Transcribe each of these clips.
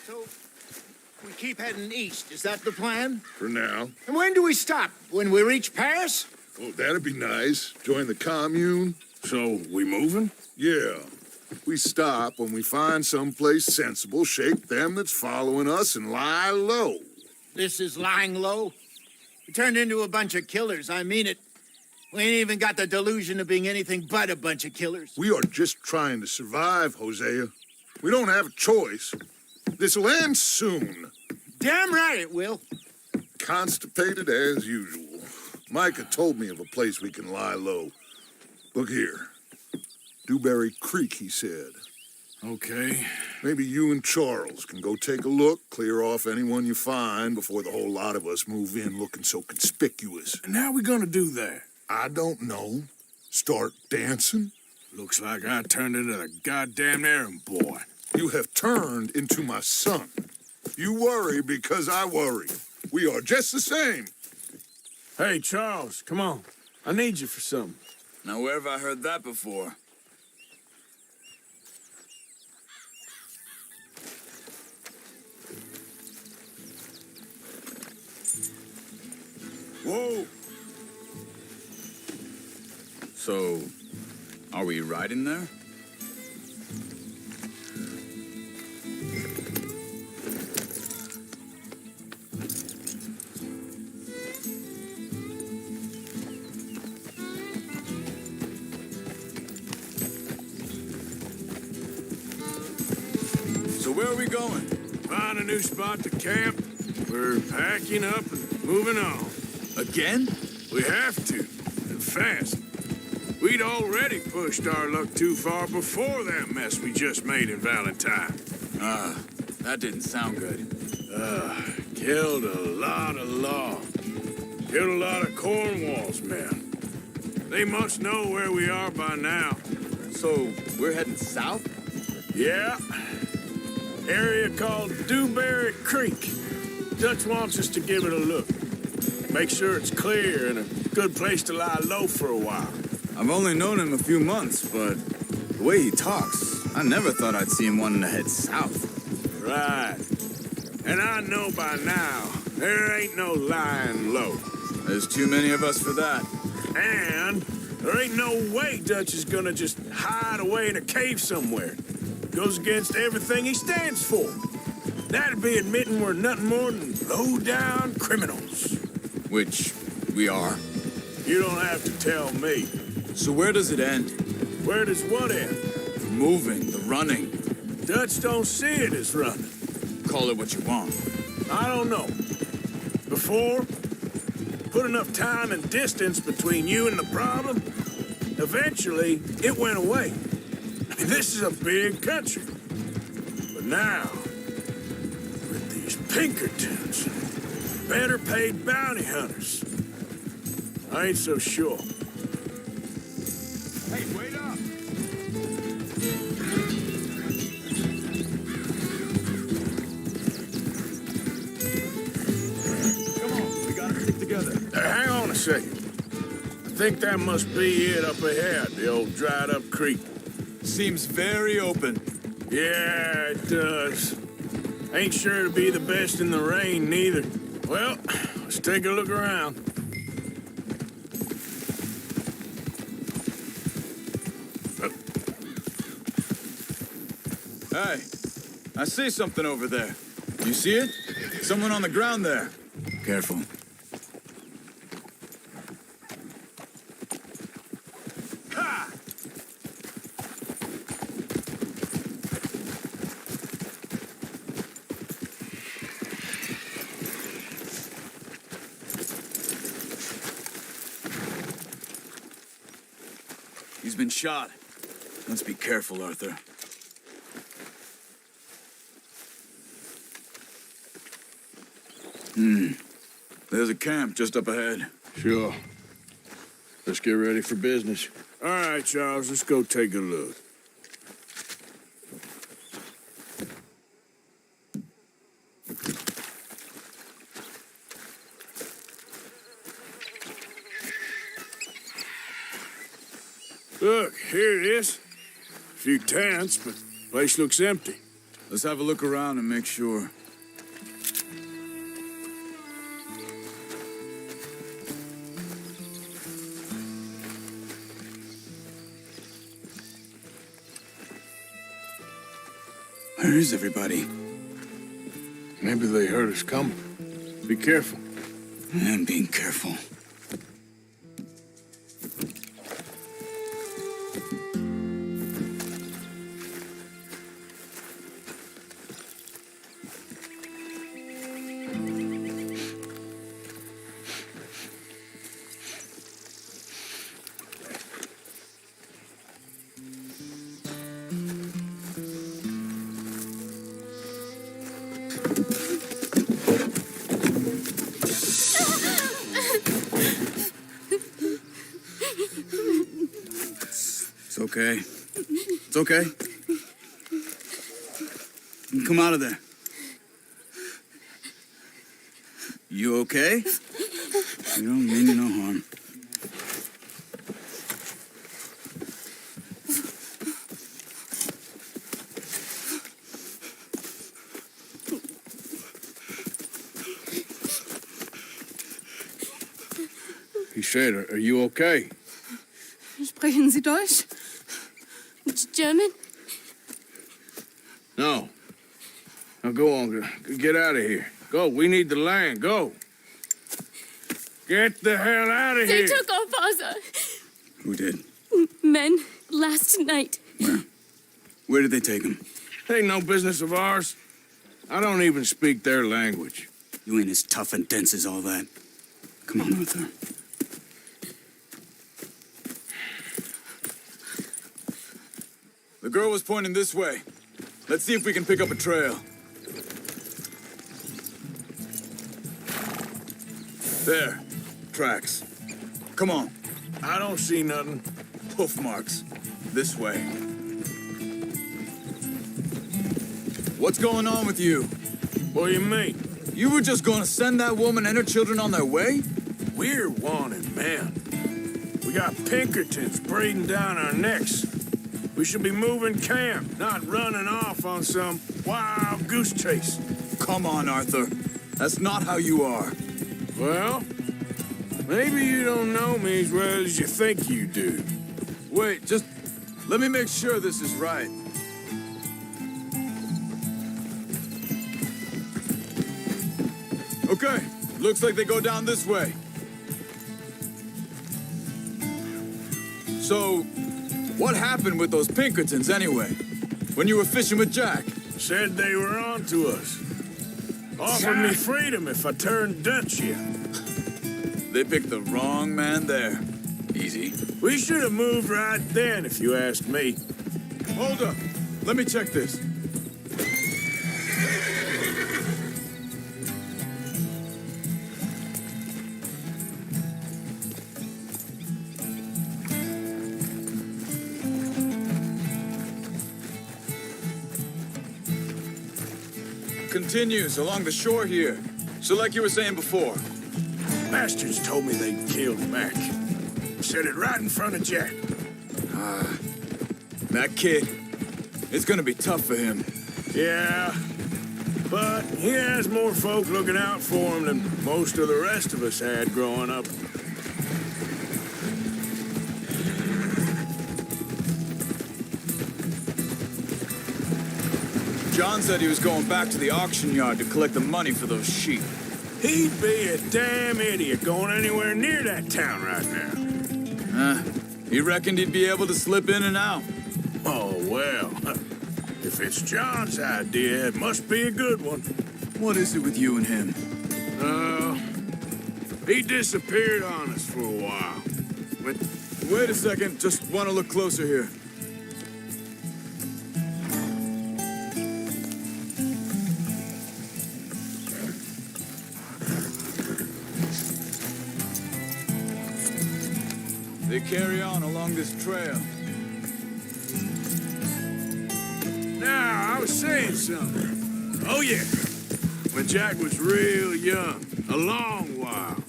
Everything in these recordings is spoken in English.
So, we keep heading east. Is that the plan? For now. And when do we stop? When we reach Paris? Oh, that'd be nice. Join the commune. So, we moving? Yeah. We stop when we find someplace sensible, shake them that's following us, and lie low. This is lying low? We turned into a bunch of killers. I mean it. We ain't even got the delusion of being anything but a bunch of killers. We are just trying to survive, Hosea. We don't have a choice. This'll end soon. Damn right it will. Constipated as usual. Micah told me of a place we can lie low. Look here. Dewberry Creek, he said. Okay. Maybe you and Charles can go take a look, clear off anyone you find before the whole lot of us move in looking so conspicuous. And how we gonna do that? I don't know. Start dancing? Looks like I turned into the goddamn errand boy. You have turned into my son. You worry because I worry. We are just the same. Hey, Charles, come on. I need you for something. Now, where have I heard that before? Whoa! So, are we riding there? So where are we going? Find a new spot to camp. We're packing up and moving on. Again? We have to, and fast. We'd already pushed our luck too far before that mess we just made in Valentine. That didn't sound good. Killed a lot of logs. Killed a lot of Cornwall's men. They must know where we are by now. So, we're heading south? Yeah. Area called Dewberry Creek. Dutch wants us to give it a look. Make sure it's clear and a good place to lie low for a while. I've only known him a few months, but the way he talks, I never thought I'd see him wanting to head south. Right. And I know by now, there ain't no lying low. There's too many of us for that. And there ain't no way Dutch is gonna just hide away in a cave somewhere. Goes against everything he stands for. That'd be admitting we're nothing more than low-down criminals. Which we are. You don't have to tell me. So where does it end? Where does what end? The moving, the running. Dutch don't see it as running. Call it what you want. I don't know. Before, put enough time and distance between you and the problem, eventually it went away. I mean, this is a big country. But now, with these Pinkertons, better paid bounty hunters, I ain't so sure. Hey, wait up! Come on, we gotta stick together. Hang on a second. I think that must be it up ahead, the old dried-up creek. Seems very open. Yeah, it does. Ain't sure to be the best in the rain, neither. Well, let's take a look around. Hey, I see something over there. You see it? Someone on the ground there. Careful. Ha! He's been shot. Let's be careful, Arthur. There's a camp just up ahead. Sure. Let's get ready for business. All right, Charles, let's go take a look. Look, here it is. A few tents, but the place looks empty. Let's have a look around and make sure. Where is everybody? Maybe they heard us coming. Be careful. I'm being careful. It's okay. It's okay. Come out of there. You okay? You don't mean you no harm. He said, are you okay? Sprechen Sie Deutsch? German? No. Now go on, get out of here. Go, we need the land, go. Get the hell out of They here. took our father. Who did? Men, last night. Where? Where did they take him? Ain't no business of ours. I don't even speak their language. You ain't as tough and dense as all that. Come on, Arthur. The girl was pointing this way. Let's see if we can pick up a trail. There. Tracks. Come on. I don't see nothing. Hoof marks. This way. What's going on with you? What do you mean? You were just going to send that woman and her children on their way? We're wanted men. We got Pinkertons breathing down our necks. We should be moving camp, not running off on some wild goose chase. Come on, Arthur. That's not how you are. Well, maybe you don't know me as well as you think you do. Wait, just let me make sure this is right. Okay, looks like they go down this way. So, what happened with those Pinkertons anyway? When you were fishing with Jack? Said they were on to us. Offered me freedom if I turned Dutch yet. They picked the wrong man there. Easy. We should have moved right then, if you asked me. Hold up. Let me check this. Continues along the shore here. So like you were saying before. Bastards told me they'd killed Mac. Said it right in front of Jack. That kid, it's gonna be tough for him. Yeah, but he has more folk looking out for him than most of the rest of us had growing up. John said he was going back to the auction yard to collect the money for those sheep. He'd be a damn idiot going anywhere near that town right now. He reckoned he'd be able to slip in and out. Oh, well, if it's John's idea, it must be a good one. What is it with you and him? He disappeared on us for a while. Went Wait a second, just want to look closer here. They carry on along this trail. Now, I was saying something. Oh, yeah. When Jack was real young, a long while.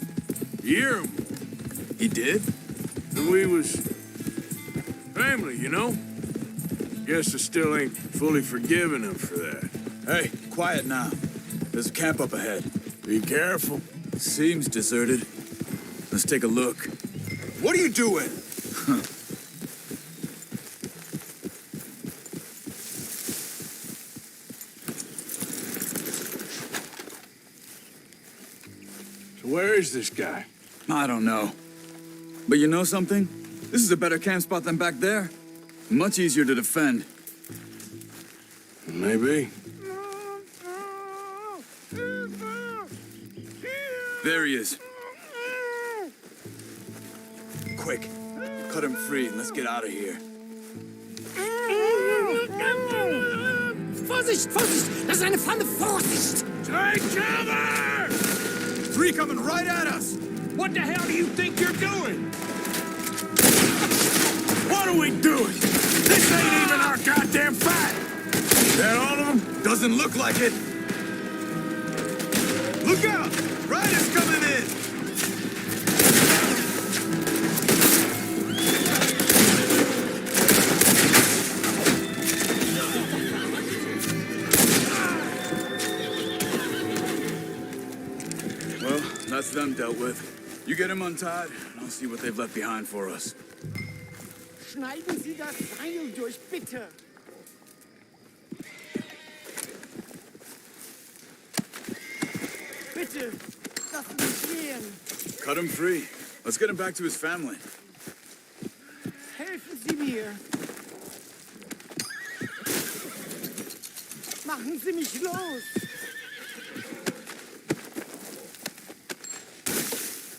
A year or more. He did? And we was family, you know? Guess I still ain't fully forgiven him for that. Hey, quiet now. There's a camp up ahead. Be careful. Seems deserted. Let's take a look. What are you doing? So where is this guy? I don't know. But you know something? This is a better camp spot than back there. Much easier to defend. Maybe. There he is. Quick, cut him free and let's get out of here. Vorsicht, Vorsicht! Das ist eine Falle! Vorsicht! Take cover! Three coming right at us! What the hell do you think you're doing? What are we doing? This ain't even our goddamn fight! That all of them? Doesn't look like it. Look out! Riders coming in! Well, that's them dealt with. You get them untied, and I'll see what they've left behind for us. Schneiden Sie das Seil durch, bitte! Bitte, lassen Sie gehen! Cut him free. Let's get him back to his family. Helfen Sie mir! Machen Sie mich los!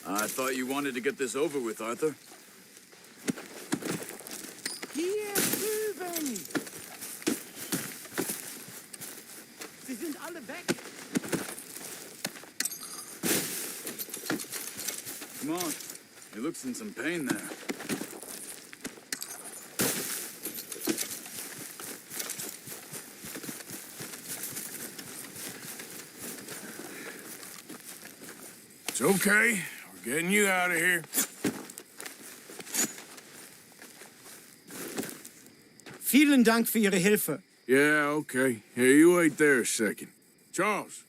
I thought you wanted to get this over with, Arthur. Hier drüben! Sie sind alle weg! Come on. He looks in some pain there. It's okay. We're getting you out of here. Vielen Dank für Ihre Hilfe. Yeah, okay. Here, you wait there a second. Charles,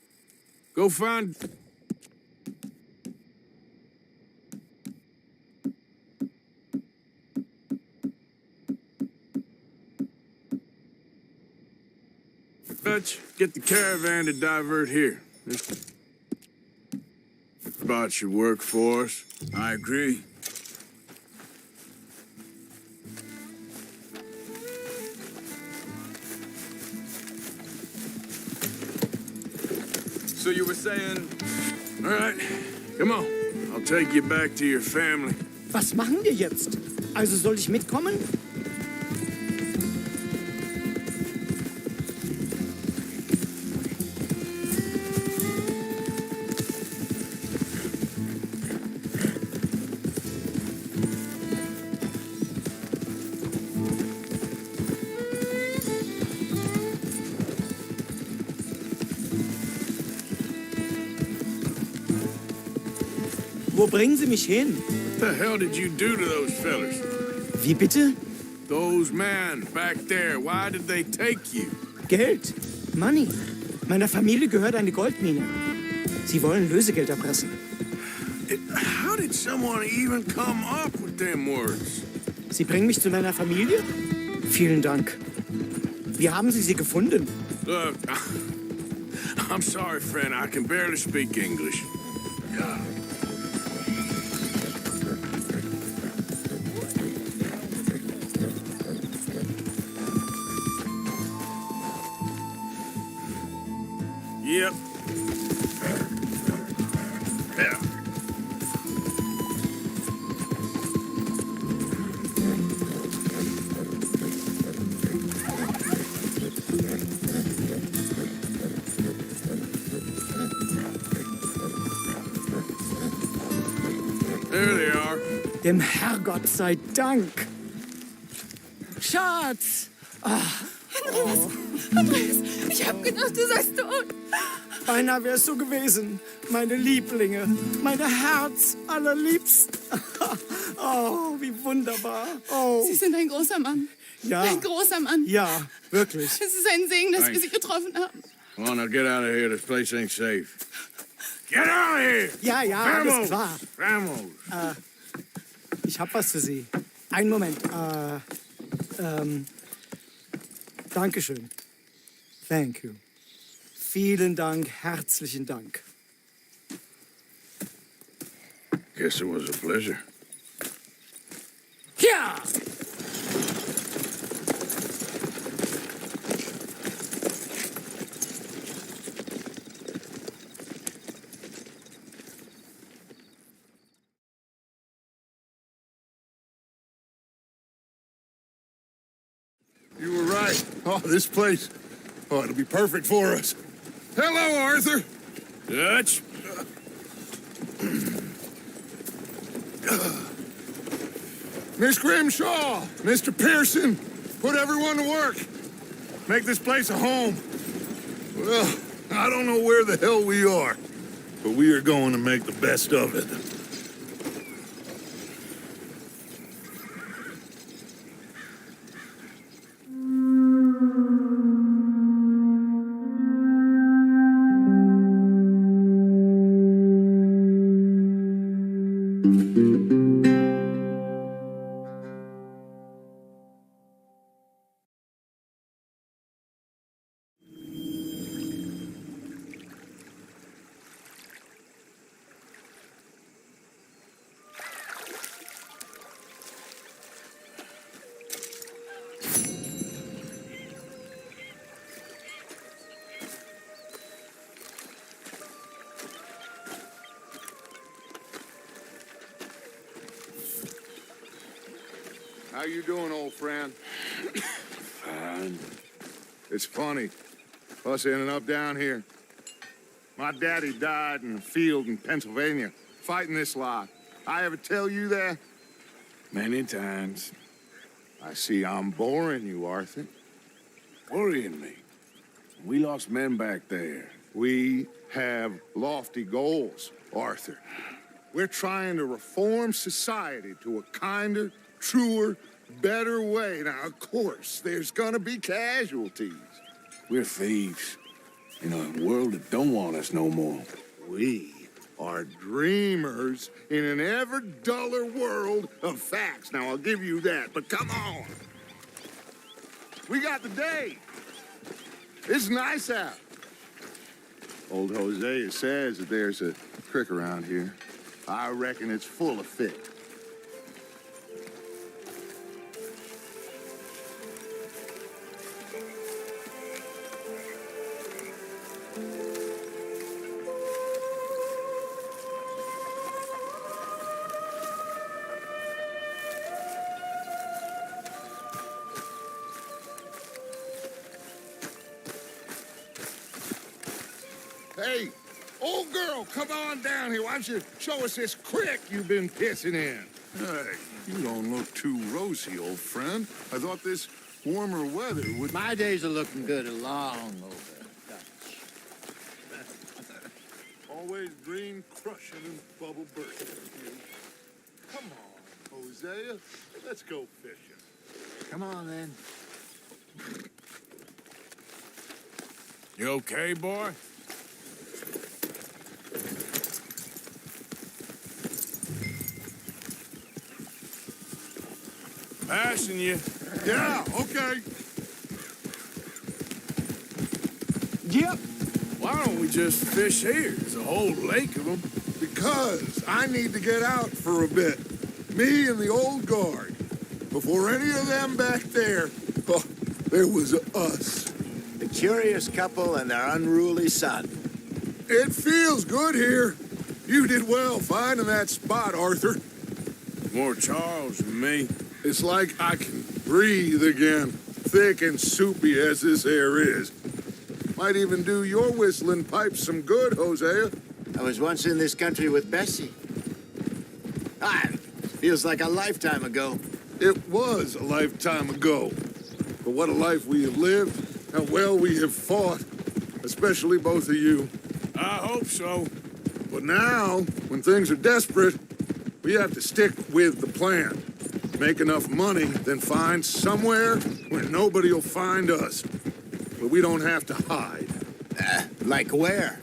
go find... Dutch, get the caravan to divert here. This spot should work for us. I agree. So you were saying... All right, come on. I'll take you back to your family. Was machen wir jetzt? Also soll ich mitkommen? Wo bringen Sie mich hin? What the hell did you do to those fellas? Wie bitte? Those men back there, why did they take you? Geld. Money. Meiner Familie gehört eine Goldmine. Sie wollen Lösegeld erpressen. How did someone even come up with them words? Sie bringen mich zu meiner Familie? Vielen Dank. Wie haben Sie sie gefunden? Look, I'm sorry, friend. I can barely speak English. Yep. Yeah. There they are. Dem Herrgott sei Dank. Schatz! Andreas, ich hab gedacht, du seist tot. Beinahe wär's so gewesen. Meine Lieblinge, meine Herz allerliebsten. Oh, wie wunderbar. Oh, Sie sind ein großer Mann. ja. Ein großer Mann. Ja, wirklich. Es ist ein Segen, dass wir Thanks. Sie getroffen haben. Come on, now get out of here. This place ain't safe. Get out of here! Ja, ja, alles klar. Vamos! Ich hab was für Sie. Einen Moment. Dankeschön. Thank you. Vielen Dank, herzlichen Dank. Guess it was a pleasure. Ja! You were right. Oh, this place. Oh, it'll be perfect for us. Hello, Arthur. Dutch? Miss Grimshaw, Mr. Pearson, put everyone to work. Make this place a home. Well, I don't know where the hell we are, but we are going to make the best of it. How you doing, old friend? Fine. It's funny, us ending up down here. My daddy died in a field in Pennsylvania, fighting this lot. I ever tell you that? Many times. I see I'm boring you, Arthur. Worrying me. We lost men back there. We have lofty goals, Arthur. We're trying to reform society to a kinder, truer, better way. Now, of course, there's gonna be casualties. We're thieves. In a world that don't want us no more. We are dreamers in an ever duller world of facts. Now, I'll give you that, but come on. We got the day. It's nice out. Old Hosea says that there's a creek around here. I reckon it's full of fish. Hey, old girl, come on down here. Why don't you show us this creek you've been pissing in? Hey, you don't look too rosy, old friend. I thought this warmer weather would... My days are looking good along over. Always green crushing and bubble bursting. Come on, Hosea. Let's go fishing. Come on, then. You okay, boy? Passing you. Yeah, okay. Yep. Why don't we just fish here? There's a whole lake of them. Because I need to get out for a bit. Me and the old guard. Before any of them back there, oh, there was us. The curious couple and their unruly son. It feels good here. You did well finding that spot, Arthur. More Charles than me. It's like I can breathe again, thick and soupy as this air is. Might even do your whistling pipes some good, Hosea. I was once in this country with Bessie. Ah, feels like a lifetime ago. It was a lifetime ago. But what a life we have lived, how well we have fought, especially both of you. I hope so. But now, when things are desperate, we have to stick with the plan. Make enough money, then find somewhere where nobody will find us. Where we don't have to hide. Like where?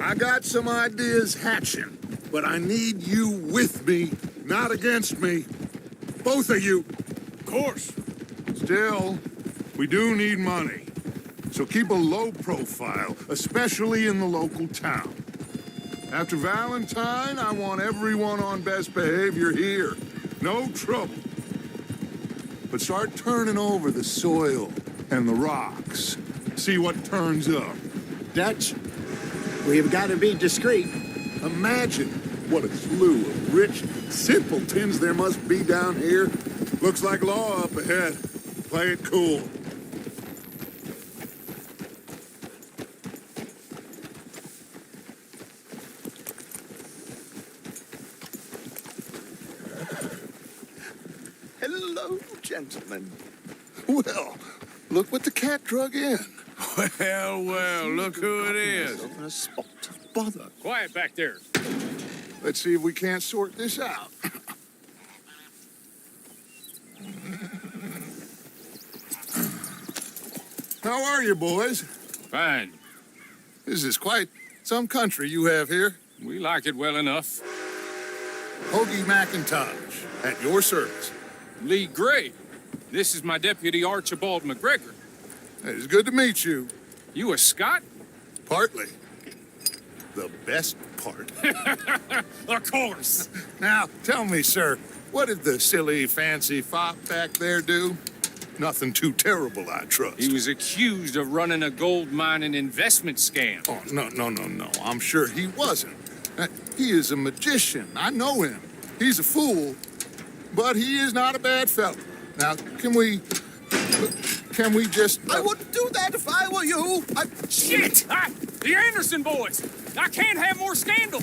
I got some ideas hatching, but I need you with me, not against me. Both of you. Of course. Still, we do need money. So keep a low profile, especially in the local town. After Valentine, I want everyone on best behavior here. No trouble. But start turning over the soil and the rocks. See what turns up. Dutch, we've got to be discreet. Imagine what a slew of rich simpletons there must be down here. Looks like law up ahead. Play it cool. Hello, gentlemen. Well, look what the cat drug in. Well, look who it is. In a spot of bother. Quiet back there. Let's see if we can't sort this out. How are you, boys? Fine. This is quite some country you have here. We like it well enough. Hoagie McIntosh, at your service. Lee Gray. This is my deputy Archibald McGregor. It's good to meet you. You a Scot? Partly. The best part. Of course. Now, tell me, sir, what did the silly, fancy fop back there do? Nothing too terrible, I trust. He was accused of running a gold mining investment scam. Oh, no. I'm sure he wasn't. He is a magician. I know him. He's a fool, but he is not a bad fellow. Now, can we just... I wouldn't do that if I were you. Shit! The Anderson boys! I can't have more scandal!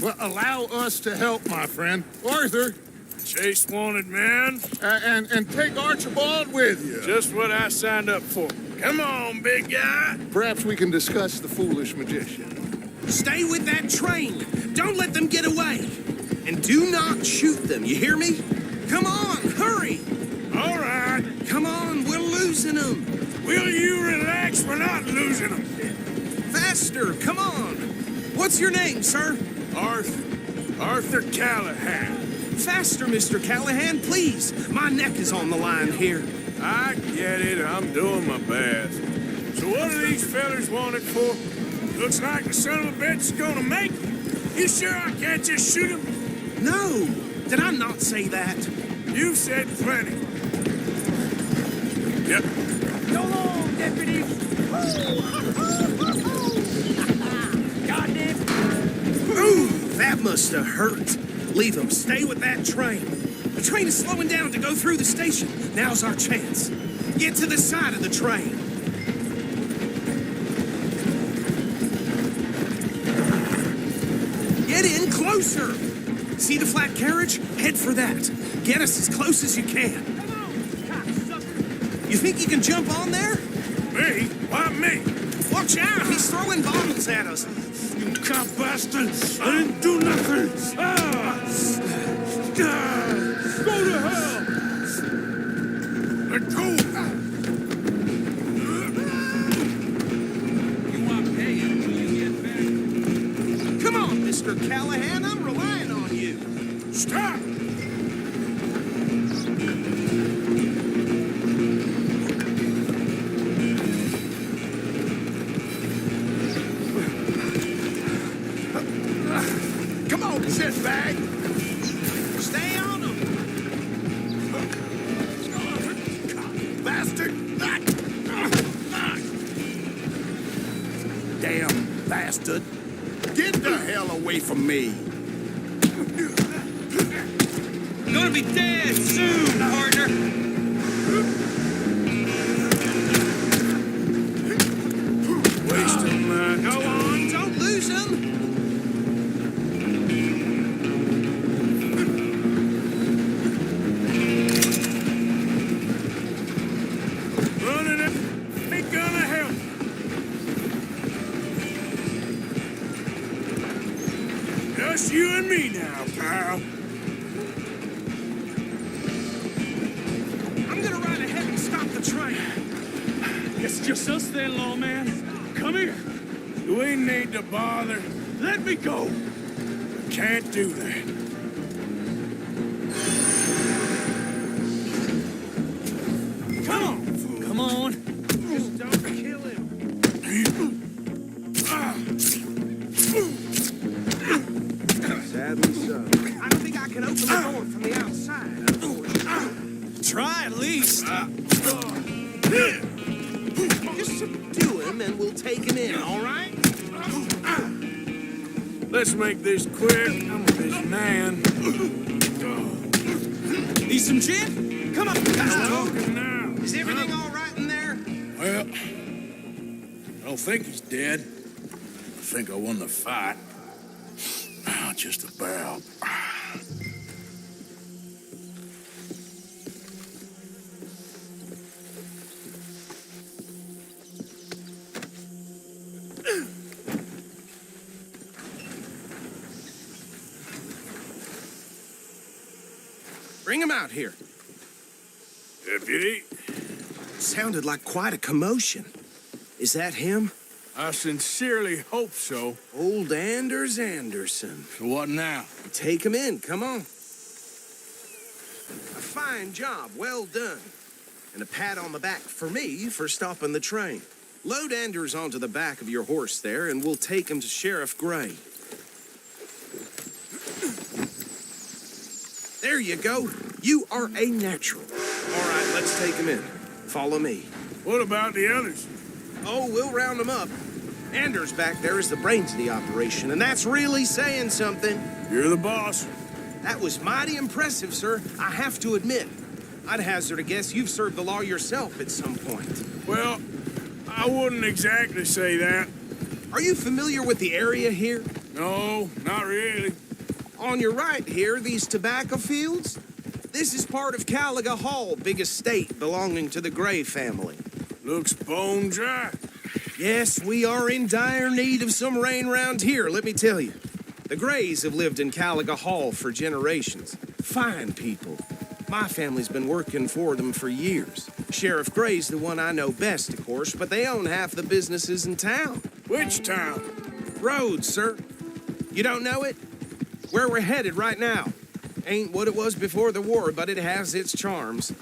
Well, allow us to help, my friend. Arthur, Chase wanted man. and take Archibald with you. Just what I signed up for. Come on, big guy. Perhaps we can discuss the foolish magician. Stay with that train. Don't let them get away. And do not shoot them, you hear me? Come on, hurry. All right. Come on, we're losing them. Will you relax? We're not losing them. Faster, come on. What's your name, sir? Arthur Callahan. Faster, Mr. Callahan, please. My neck is on the line here. I get it. I'm doing my best. So what are these fellers wanted for? Looks like the son of a bitch is gonna make it. You sure I can't just shoot him? No, did I not say that? You said plenty. Yep. Go on, deputy. Goddamn. Ooh, that must have hurt. Leave them. Stay with that train. The train is slowing down to go through the station. Now's our chance. Get to the side of the train. Get in closer. See the flat carriage? Head for that. Get us as close as you can. You think you can jump on there? Me? Why me? Watch out, he's throwing bottles at us. You cop bastard! I didn't do nothing! Go to hell! Let go! Come on, Mr. Callahan, I'm relying on you. Stop! Come on, shitbag. Stay on him. Bastard. Damn bastard. Get the hell away from me. I'm gonna be dead soon, partner. Waste of my... Go on, don't lose him. pal. I'm gonna ride ahead and stop the train. It's just us then, lawman. Come here. Do we need to bother? Let me go. We can't do that. Come on. Come on. Just don't kill him. Sadly so. I don't think I can open the door from the outside, unfortunately. Try at least. Just subdue him and we'll take him in, all right? Let's make this quick. I'm with this man. Need some gin? Come on, Talking now. Is everything all right in there? Well, I don't think he's dead. I think I won the fight. Just about. Bring him out here. Deputy, Sounded like quite a commotion. Is that him? I sincerely hope so. Old Anders Anderson. So what now? Take him in, come on. A fine job, well done. And a pat on the back for me for stopping the train. Load Anders onto the back of your horse there, and we'll take him to Sheriff Gray. There you go. You are a natural. All right, let's take him in. Follow me. What about the others? Oh, we'll round them up. Anders back there is the brains of the operation, and that's really saying something. You're the boss. That was mighty impressive, sir. I have to admit. I'd hazard a guess you've served the law yourself at some point. Well, I wouldn't exactly say that. Are you familiar with the area here? No, not really. On your right here, these tobacco fields? This is part of Caliga Hall, big estate belonging to the Gray family. Looks bone dry. Yes, we are in dire need of some rain round here, let me tell you. The Grays have lived in Caliga Hall for generations. Fine people. My family's been working for them for years. Sheriff Gray's the one I know best, of course, but they own half the businesses in town. Which town? Rhodes, sir. You don't know it? Where we're headed right now. Ain't what it was before the war, but it has its charms.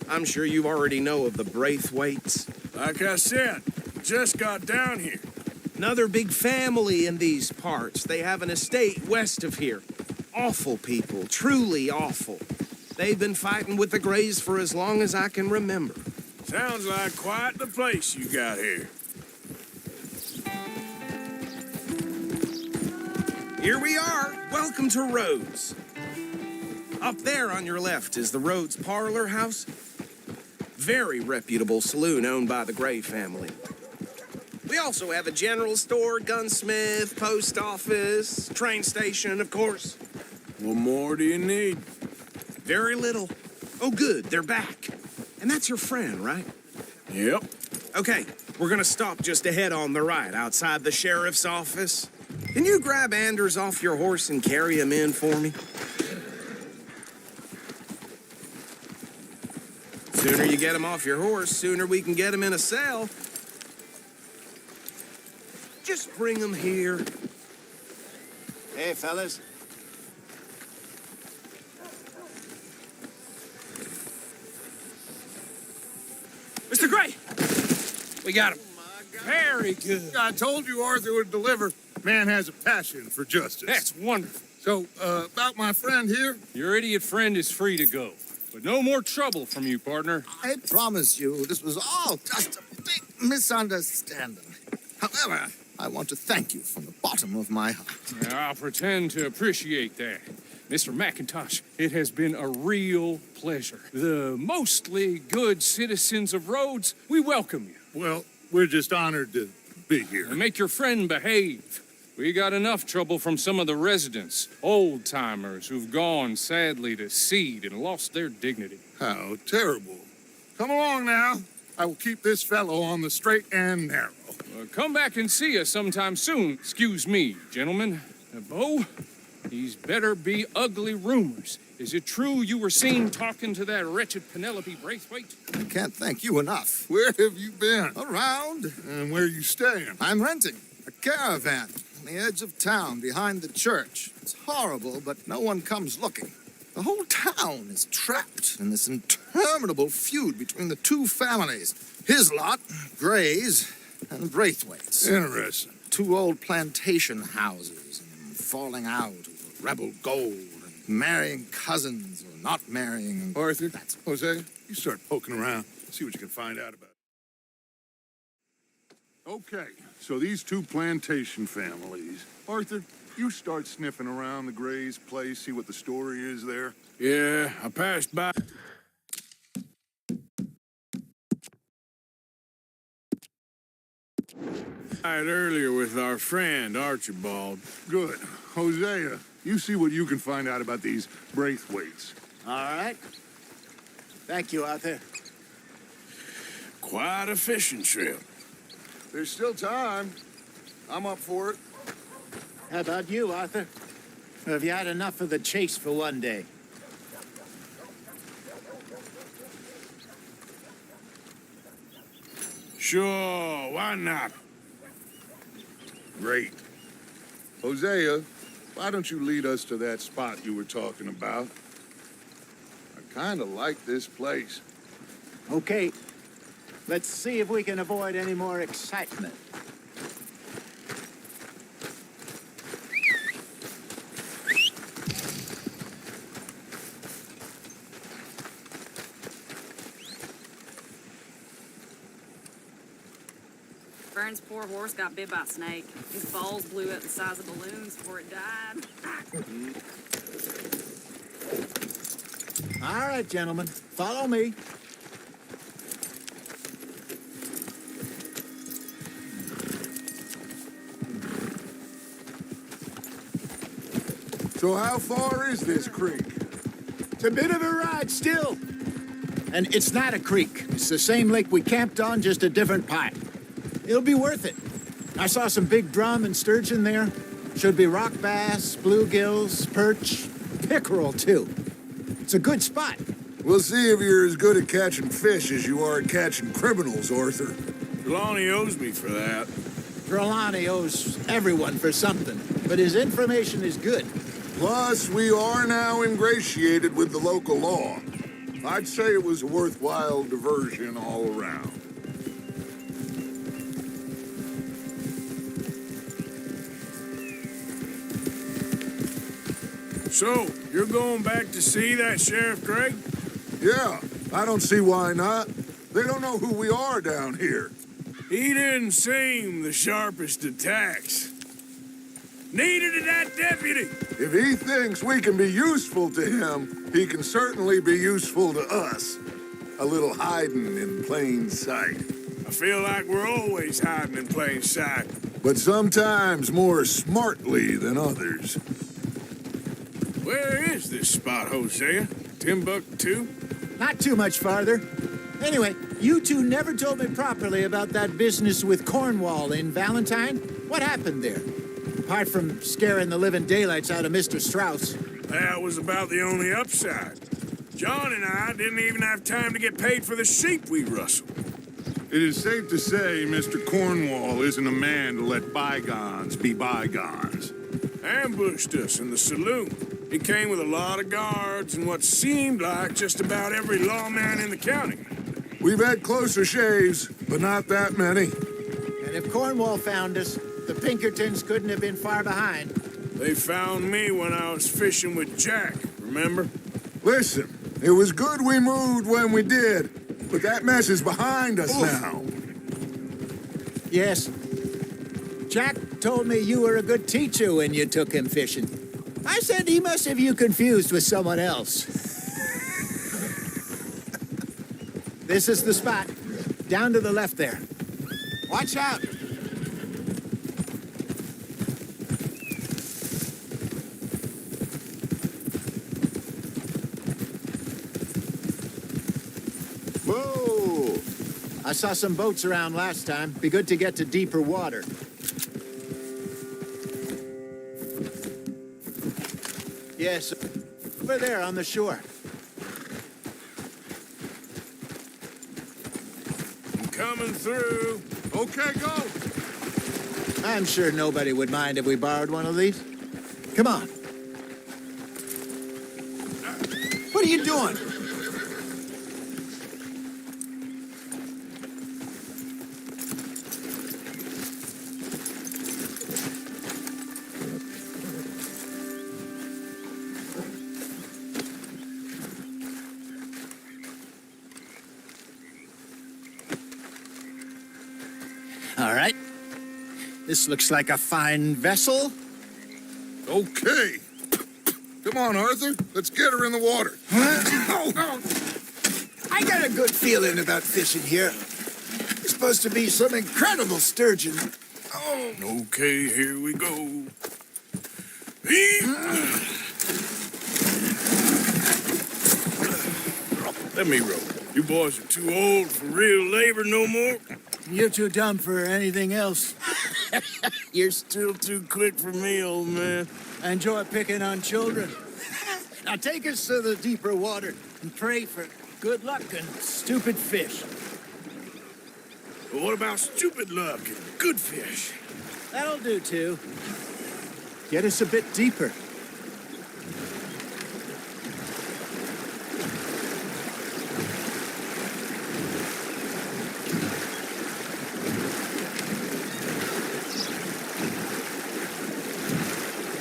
I'm sure you already know of the Braithwaites. Like I said, just got down here. Another big family in these parts. They have an estate west of here. Awful people, truly awful. They've been fighting with the Grays for as long as I can remember. Sounds like quite the place you got here. Here we are. Welcome to Rhodes. Up there on your left is the Rhodes Parlor House. Very reputable saloon owned by the Gray family. We also have a general store, gunsmith, post office, train station, of course. What more do you need? Very little. Oh, good, they're back. And that's your friend, right? Yep. Okay, we're gonna stop just ahead on the right, outside the sheriff's office. Can you grab Anders off your horse and carry him in for me? Sooner you get him off your horse, sooner we can get him in a cell. Just bring him here. Hey, fellas. Mr. Gray! We got him. Very good. I told you Arthur would deliver. Man has a passion for justice. That's wonderful. So, about my friend here, Your idiot friend is free to go. But no more trouble from you, partner. I promise you, this was all just a big misunderstanding. However, I want to thank you from the bottom of my heart. I'll pretend to appreciate that. Mr. McIntosh, it has been a real pleasure. The mostly good citizens of Rhodes, we welcome you. well, we're just honored to be here. And make your friend behave. We got enough trouble from some of the residents, old-timers who've gone, sadly, to seed and lost their dignity. How terrible. Come along now. I will keep this fellow on the straight and narrow. Come back and see us sometime soon. Excuse me, gentlemen. Bo, These better be ugly rumors. Is it true you were seen talking to that wretched Penelope Braithwaite? I can't thank you enough. Where have you been? Around, And where you staying? I'm renting a caravan on the edge of town behind the church. It's horrible, but no one comes looking. The whole town is trapped in this interminable feud between the two families. His lot, Gray's, and Braithwaite's. Interesting. Two old plantation houses and falling out over rebel gold and marrying cousins or not marrying. And Arthur, that's Jose, you start poking around. See what you can find out about it. Okay, so these two plantation families. Arthur, you start sniffing around the Gray's place, see what the story is there. Yeah, I passed by. Earlier with our friend Archibald. Good. Hosea, you see what you can find out about these Braithwaites. All right. Thank you, Arthur. Quite a fishing trip. There's still time. I'm up for it. How about you, Arthur? Have you had enough of the chase for one day? Sure, why not? Great. Hosea, why don't you lead us to that spot you were talking about? I kind of like this place. Okay. Let's see if we can avoid any more excitement. Vern's poor horse got bit by a snake. His balls blew up the size of balloons before it died. All right, gentlemen. Follow me. So how far is this creek? It's a bit of a ride still. And it's not a creek. It's the same lake we camped on, just a different part. It'll be worth it. I saw some big drum and sturgeon there. Should be rock bass, bluegills, perch, pickerel, too. It's a good spot. We'll see if you're as good at catching fish as you are at catching criminals, Arthur. Trelawney owes me for that. Trelawney owes everyone for something, but his information is good. Plus, we are now ingratiated with the local law. I'd say it was a worthwhile diversion all around. So, you're going back to see that Sheriff Gray? Yeah, I don't see why not. They don't know who we are down here. He didn't seem the sharpest attacks. Neither did that deputy. If he thinks we can be useful to him, he can certainly be useful to us. A little hiding in plain sight. I feel like we're always hiding in plain sight. But sometimes more smartly than others. Where is this spot, Hosea? Timbuktu? Not too much farther. Anyway, you two never told me properly about that business with Cornwall in Valentine. What happened there? Apart from scaring the living daylights out of Mr. Strauss. That was about the only upside. John and I didn't even have time to get paid for the sheep we rustled. It is safe to say Mr. Cornwall isn't a man to let bygones be bygones. Ambushed us in the saloon. He came with a lot of guards and what seemed like just about every lawman in the county. We've had closer shaves, but not that many. And if Cornwall found us, the Pinkertons couldn't have been far behind. They found me when I was fishing with Jack, remember? Listen, it was good we moved when we did, but that mess is behind us now. Yes. Jack told me you were a good teacher when you took him fishing. I said he must have you confused with someone else. This is the spot. Down to the left there. Watch out. Whoa! I saw some boats around last time. Be good to get to deeper water. Yes, over there on the shore. I'm coming through. Okay, go. I'm sure nobody would mind if we borrowed one of these. Come on. What are you doing? All right. This looks like a fine vessel. Okay. Come on, Arthur. Let's get her in the water. I got a good feeling about fishing here. There's supposed to be some incredible sturgeon. Oh. Okay, here we go. Let me row. You boys are too old for real labor no more. You're too dumb for anything else. You're still too quick for me, old man. I enjoy picking on children. Now take us to the deeper water and pray for good luck and stupid fish. But what about stupid luck and good fish? That'll do too. Get us a bit deeper.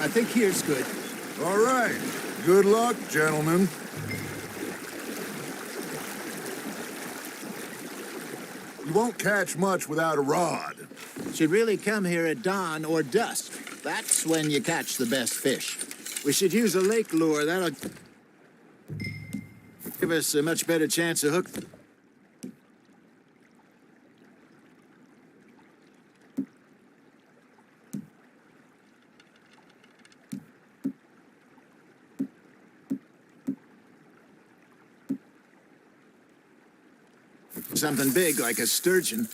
I think here's good. All right. Good luck, gentlemen. You won't catch much without a rod. Should really come here at dawn or dusk. That's when you catch the best fish. We should use a lake lure. That'll give us a much better chance of hook. Something big like a sturgeon.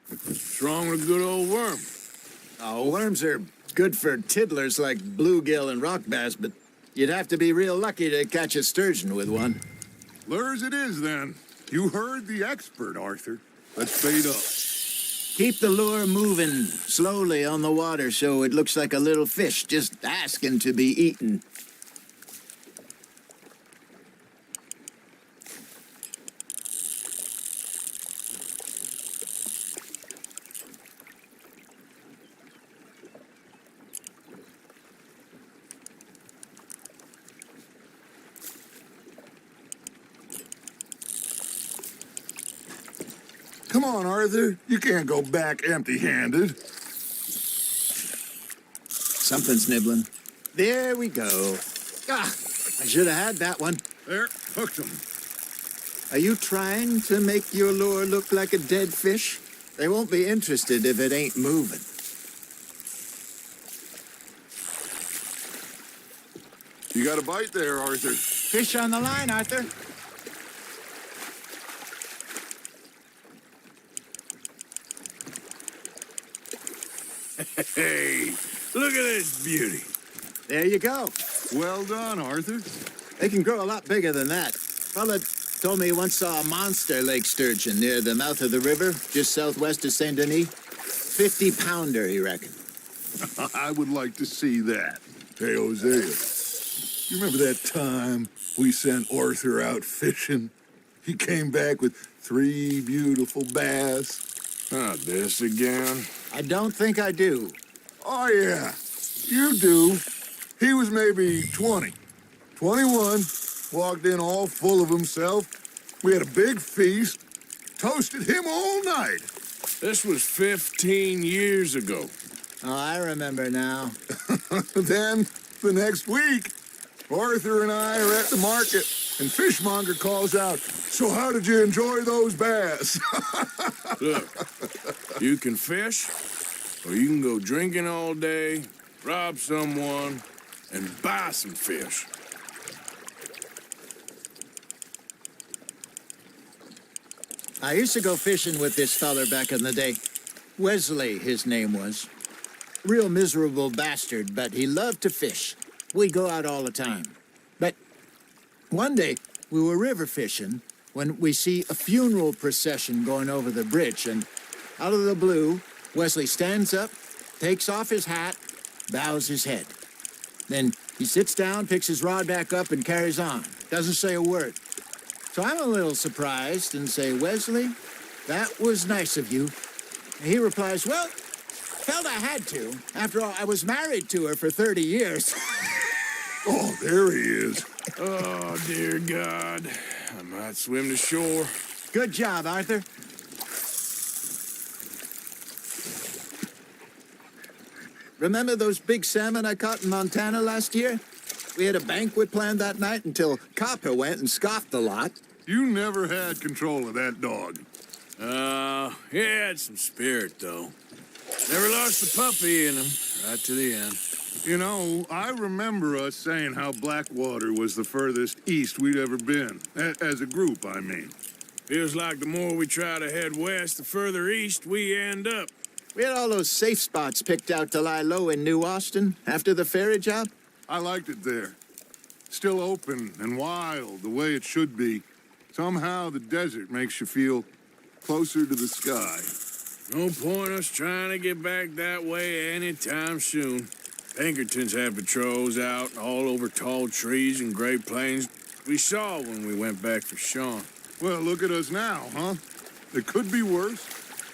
What's wrong with a good old worm? Oh, worms are good for tiddlers like bluegill and rock bass, but you'd have to be real lucky to catch a sturgeon with one. Lures it is, then. You heard the expert, Arthur. Let's bait up. Keep the lure moving slowly on the water so it looks like a little fish just asking to be eaten. Come on, Arthur. You can't go back empty-handed. Something's nibbling. There we go. Ah, I should have had that one. There, hooked him. Are you trying to make your lure look like a dead fish? They won't be interested if it ain't moving. You got a bite there, Arthur. Fish on the line, Arthur. Hey, look at this beauty. There you go. Well done, Arthur. They can grow a lot bigger than that. Fella told me he once saw a monster lake sturgeon near the mouth of the river, just southwest of Saint Denis. 50-pounder, he reckoned. I would like to see that. Hey, Hosea, you remember that time we sent Arthur out fishing? He came back with 3 beautiful bass. Not this again. I don't think I do. Oh, yeah, you do. He was maybe 20, 21, walked in all full of himself. We had a big feast, toasted him all night. This was 15 years ago. Oh, I remember now. Then, the next week, Arthur and I are at the market, and Fishmonger calls out, "So how did you enjoy those bass?" Look, you can fish, or you can go drinking all day, rob someone, and buy some fish. I used to go fishing with this feller back in the day. Wesley, his name was. real miserable bastard, but he loved to fish. We go out all the time. But one day, we were river fishing when we see a funeral procession going over the bridge, and out of the blue, Wesley stands up, takes off his hat, bows his head. Then he sits down, picks his rod back up, and carries on. Doesn't say a word. So I'm a little surprised and say, Wesley, that was nice of you. And he replies, well, felt I had to. After all, I was married to her for 30 years. Oh, there he is. Oh, dear God. I might swim to shore. Good job, Arthur. Remember those big salmon I caught in Montana last year? We had a banquet planned that night until Copper went and scoffed the lot. You never had control of that dog. He had some spirit, though. Never lost the puppy in him, right to the end. You know, I remember us saying how Blackwater was the furthest east we'd ever been. As a group, I mean. Feels like the more we try to head west, the further east we end up. We had all those safe spots picked out to lie low in New Austin after the ferry job. I liked it there. Still open and wild, the way it should be. Somehow the desert makes you feel closer to the sky. No point us trying to get back that way anytime soon. Pinkertons had patrols out all over tall trees and Great Plains. We saw when we went back for Sean. Well, look at us now, huh? It could be worse.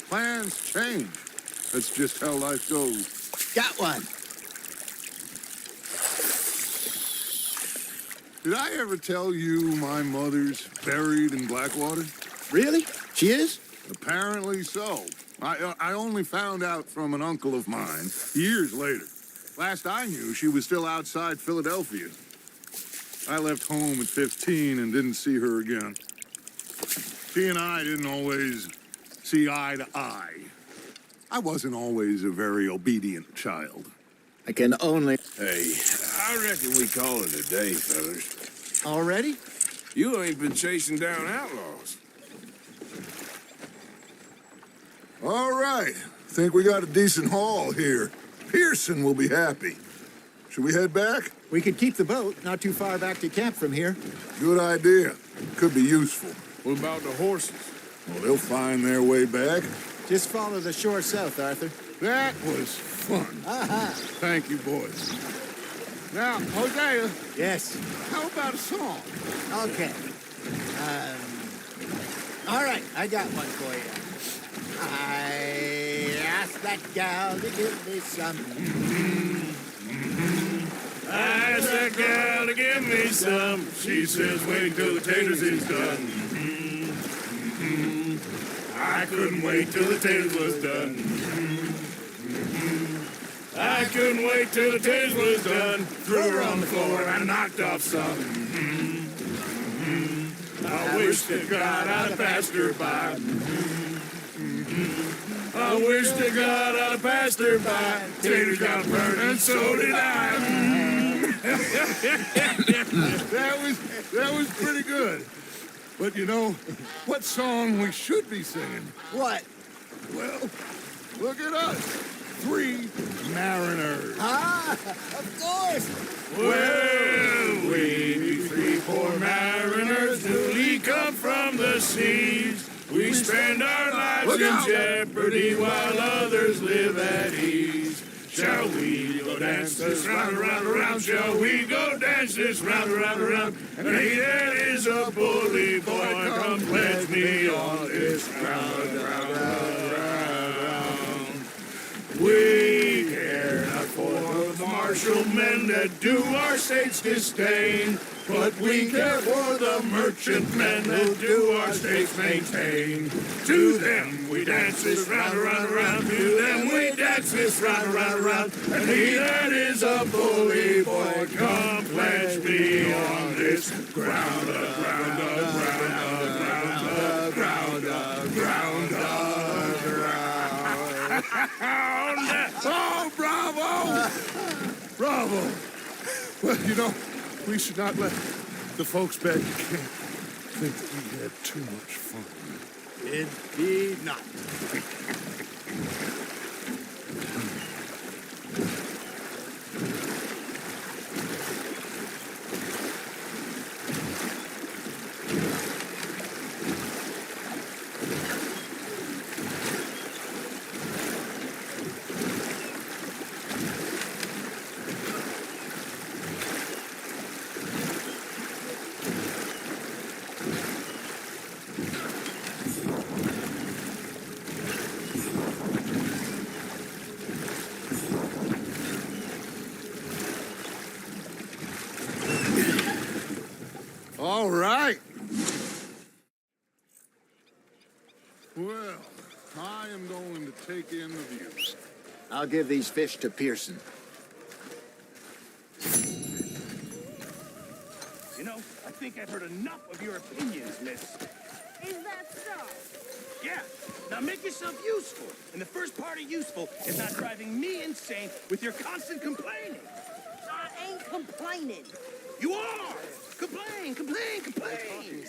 Plans change. That's just how life goes. Got one. Did I ever tell you my mother's buried in Blackwater? Really? She is? Apparently so. I only found out from an uncle of mine years later. Last I knew, she was still outside Philadelphia. I left home at 15 and didn't see her again. She and I didn't always see eye to eye. I wasn't always a very obedient child. I can only... Hey, I reckon we call it a day, fellas. Already? You ain't been chasing down outlaws. All right. Think we got a decent haul here. Pearson will be happy. Should we head back? We could keep the boat not too far back to camp from here. Good idea. Could be useful. What about the horses? Well, they'll find their way back. Just follow the shore south, Arthur. That was fun. Thank you, boys. Now, Hosea, Yes. how about a song? Okay. All right, I got one for you. I asked that gal to give me some. I asked that gal to give me some. She says, wait till the taters is done. I couldn't wait till the taters was done. I couldn't wait till the taters was done. Threw her on the floor and knocked off some. I wish to God I'd passed her by. I wish to God I'd passed her by. Taters got burned and so did I. That was pretty good. But you know, what song we should be singing? What? Well, look at us. 3 mariners. Ah, of course. Well, we be 3 poor mariners newly come from the seas. We spend our lives in jeopardy while others live at ease. Shall we go dance this round, around, around? Shall we go dance this round, around, around? And he that is a bully boy, come pledge me on this round, round, round, round. We care not for the martial men that do our state's disdain, but we care for the merchant men that do our states maintain. To them we dance this round, around, around. To them we dance this round, around, around. And he that is a bully boy, come pledge me on this ground, ground, ground, ground, ground, ground, ground. Oh, bravo! Bravo! Well, you know, we should not let the folks back in camp think that we had too much fun. Indeed not. All right. Well, I am going to take in the view. I'll give these fish to Pearson. You know, I think I've heard enough of your opinions, miss. Is that so? Yeah, now make yourself useful. And the first part of useful is not driving me insane with your constant complaining. I ain't complaining. You are! Complain, complain, complain!